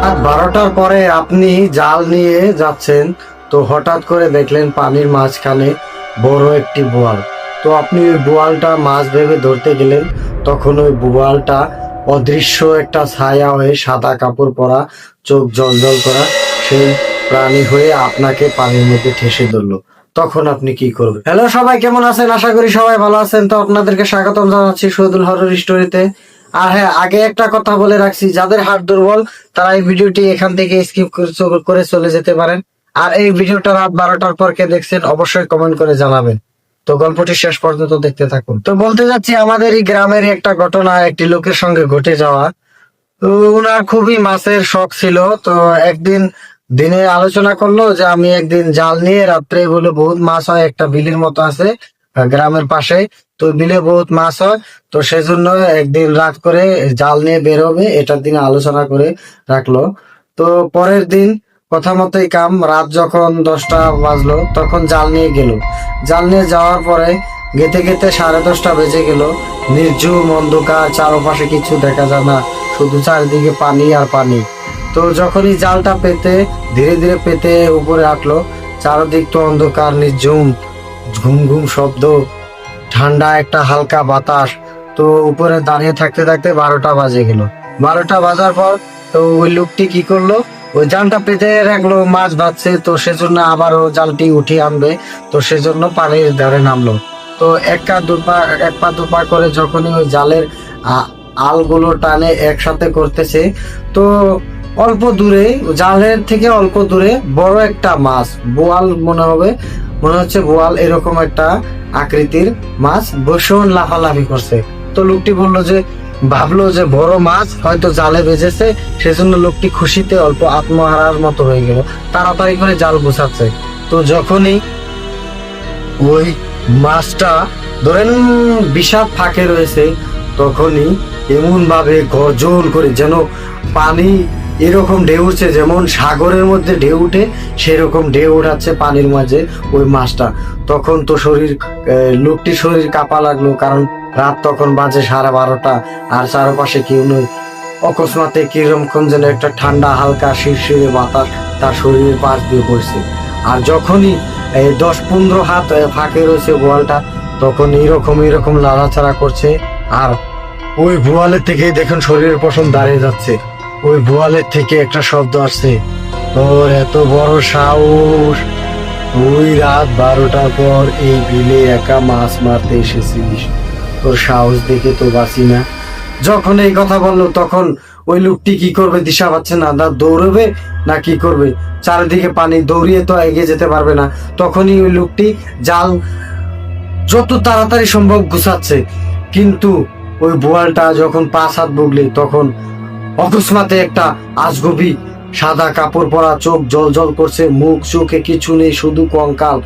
রাত 12টার পরে আপনি জাল নিয়ে যাচ্ছেন, তো হঠাৎ করে দেখলেন পানির মাঝখানে বড় একটি বোয়াল। তো আপনি ওই বোয়ালটা মাছ ভেবে ধরতে গেলেন, তখন ওই বোয়ালটা অদৃশ্য একটা ছায়া হয়ে সাদা কাপড় পরা, চোখ জলজল করা সেই প্রাণী হয়ে আপনাকে পানির মধ্যে ঠেসে ধরলো। তখন আপনি কি করবেন? হ্যালো সবাই, কেমন আছেন? আশা করি সবাই ভালো আছেন। তো আপনাদেরকে স্বাগতম জানাচ্ছি শহীদুল হরর স্টোরিতে। আর হ্যাঁ, আগে একটা কথা বলে রাখছি, যাদের হার্ট দুর্বল তারা এই ভিডিওটি এখান থেকে স্কিপ করে চলে যেতে পারেন। আর এই ভিডিওটা রাত 12টার পর কে দেখছেন অবশ্যই কমেন্ট করে জানাবেন। তো গল্পটি শেষ পর্যন্ত দেখতে থাকুন। তো বলতে যাচ্ছি, আমাদের এই গ্রামের একটা ঘটনা একটি লোকের সঙ্গে ঘটে যাওয়া। তো ওনার খুবই মাছের শখ ছিল। তো একদিন দিনে আলোচনা করলো যে আমি একদিন জাল নিয়ে রাত্রে, বলে বহুত মাছ হয়, একটা বিলের মতো আছে গ্রামের পাশে। তো বিলে বহুত মাছ হয়, তো সেজন্য একদিন রাত করে জাল নিয়ে বের হবে, এটার দিনে আলোচনা করে রাখলো। তো পরের দিন কথা মতোই কাম, রাত যখন 10টা বাজলো তখন জাল নিয়ে গেল। জাল নিয়ে যাওয়ার পরে গেতে গেতে 10:30 বেজে গেল। নির্ঝুম অন্ধকার, চারপাশে কিছু দেখা যায় না, শুধু চারিদিকে পানি আর পানি। তো যখনই জালটা পেতে ধীরে ধীরে পেতে উপরে আটলো, চারদিক তো অন্ধকার, নির্ঝুম, ঘুম ঘুম শব্দ, ঠান্ডা একটা হালকা বাতাস। তো উপরে দাঁড়িয়ে থাকতে থাকতে 12টা বাজে গেল। 12টা বাজার পর তো ওই লোকটি কি করলো, ওই জালটা পেতে রাখলো, মাছ ভাজছে, তো সেজন্য আবারও জালটি উঠিয়ে আনবে, তো সেজন্য পানির ধারে নামলো। তো এক পা দুপা করে যখনই ওই জালের আলগুলো টানে একসাথে করতেছে, তো অল্প দূরে, জালের থেকে অল্প দূরে বড় একটা মাছ, বোয়াল মনে হচ্ছে বোয়াল, এরকম একটা আকৃতির মাছ ভীষণ লাফালাফি করছে। তো লোকটি ভাবলো যে বড় মাছ হয়তো জালে বেজেছে, সেজন্য লোকটি খুশিতে অল্প আত্মহারার মতো হয়ে গেল, তাড়াতাড়ি করে জাল গুছাচ্ছে। তো যখনই ওই মাছটা ধরেন বিষাদ ফাঁকে রয়েছে, তখনই এমন ভাবে গর্জন করে, যেন পানি এরকম ঢেউ উঠছে, যেমন সাগরের মধ্যে ঢেউ উঠে সেরকম ঢেউ উঠাচ্ছে পানির মাঝে ওই মাছটা। তখন তো লোকটির শরীর কাঁপা লাগলো, কারণ রাত তখন বাজে 12:30, আর চারপাশে কেউ নেই। অকস্মাতে কিরকম যেন একটা ঠান্ডা হালকা শিরশিরে বাতাস তার শরীরের পাশ দিয়ে পড়ছে। আর যখনই 10-15 হাত ফাঁকে রয়েছে বোয়ালটা, তখন এরকম লাড়াচাড়া করছে। আর ওই বোয়ালের থেকে দেখুন শরীরের পশম দাঁড়িয়ে যাচ্ছে। ওই বোয়ালের থেকে একটা শব্দ আসছে, তোর এত বড় সাহস, তুই রাত 12টার পর এই বিলে একা মাছ মারতে এসেছিস, তোর সাহস দেখে তো বাঁচি না। যখন এই কথা বললো, তখন ওই লোকটি কি করবে দিশা পাচ্ছে না, দৌড়বে না কি করবে, চারিদিকে পানি, দৌড়িয়ে তো এগিয়ে যেতে পারবে না। তখনই ওই লোকটি জাল যত তাড়াতাড়ি সম্ভব গুছাচ্ছে, কিন্তু ওই বোয়ালটা যখন 5 হাত বুগলি, তখন অকস্মাতে একটা আজগবি সাদা কাপড় পরা, চোখ জল করছে, মুখ চোখে কিছু নেই, শুধু কঙ্কাল,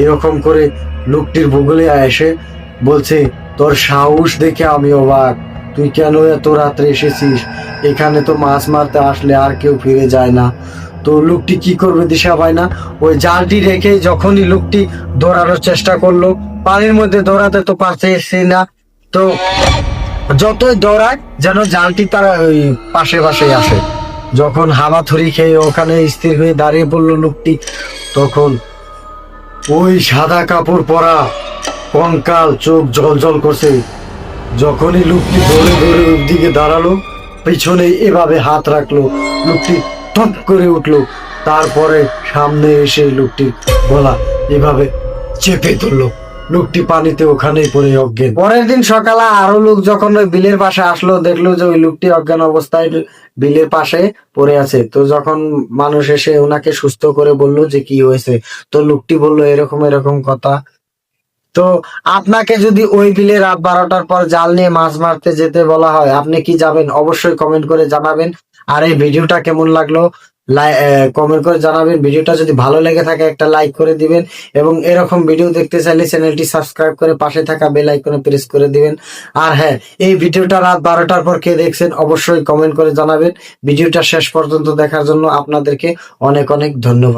এরকম করে লোকটির বগলে এসে বলছে, তোর সাহস দেখে আমি অবাক, তুই কেন এত রাত্রে এসেছিস? এখানে তো মাছ মারতে আসলে আর কেউ ফিরে যায় না। তো লোকটি কি করবে দিশা পায় না। ওই জালটি রেখে যখনই লোকটি দৌড়ানোর চেষ্টা করলো, পানির মধ্যে দৌড়াতে তো পারছে না। তো যতই দৌড়ায় যেন জালটি তার ওই পাশে আসে। যখন হামাথড়ি খেয়ে ওখানে স্থির হয়ে দাঁড়িয়ে পড়লো লোকটি, তখন ওই সাদা কাপড় পরা কঙ্কাল, চোখ জল করছে, যখনই লোকটি দৌড়ে ওর দিকে দাঁড়ালো, পিছনে এভাবে হাত রাখলো, লোকটি টপ করে উঠলো, তারপরে সামনে এসে লোকটির গলা এভাবে চেপে ধরলো। লোকটি পানিতে ওখানেই পড়ে অজ্ঞান। পরের দিন সকালে আরো লোক যখন ওই বিলের পাশে আসলো, দেখলো যে ওই লোকটি অজ্ঞান অবস্থায় বিলের পাশে পড়ে আছে। তো যখন মানুষ এসে ওনাকে সুস্থ করে বললো যে কি হয়েছে, তো লোকটি বললো এরকম কথা। তো আপনাকে যদি ওই বিলে রাত 12টার পর জাল নিয়ে মাছ মারতে যেতে বলা হয়, আপনি কি যাবেন? অবশ্যই কমেন্ট করে জানাবেন। আর এই ভিডিওটা কেমন লাগলো কমেন্ট করে জানাবেন। ভিডিওটা যদি ভালো লেগে থাকে একটা লাইক করে দিবেন, এবং এরকম ভিডিও দেখতে চাইলে চ্যানেলটি সাবস্ক্রাইব করে পাশে থাকা বেল আইকনে প্রেস করে দিবেন। আর হ্যাঁ, এই ভিডিওটা রাত 12টার পর কে দেখছেন অবশ্যই কমেন্ট করে জানাবেন। ভিডিওটা শেষ পর্যন্ত দেখার জন্য আপনাদেরকে অনেক ধন্যবাদ।